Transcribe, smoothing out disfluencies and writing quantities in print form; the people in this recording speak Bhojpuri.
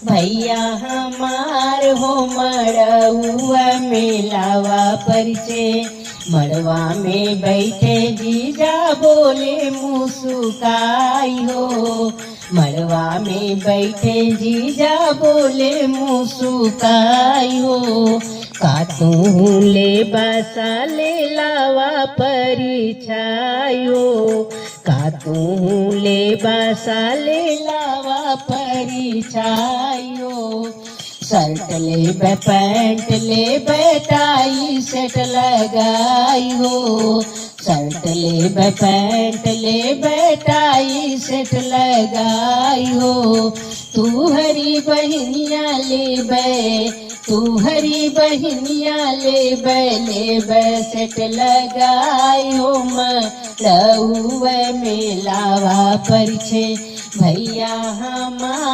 भैया हमार हो मड़उआ मेलावा परिचे। मड़वा में बैठे जीजा बोले मुस्काई हो। मड़वा में बैठे जीजा बोले मुस्काई हो। कातू ले बसा ले लावा परिछायो। कातू ले बसा ले लावा परिछायो। शर्ट ले पैंट ले टाई सेट लगाई हो। शर्ट ले पैंट ले टाई सेट लगाई हो। तू हरी बहनिया ले तू हरी बहनिया ले सेट लगाई हो। मड़उआ मेलावा परिछे। भैया हमार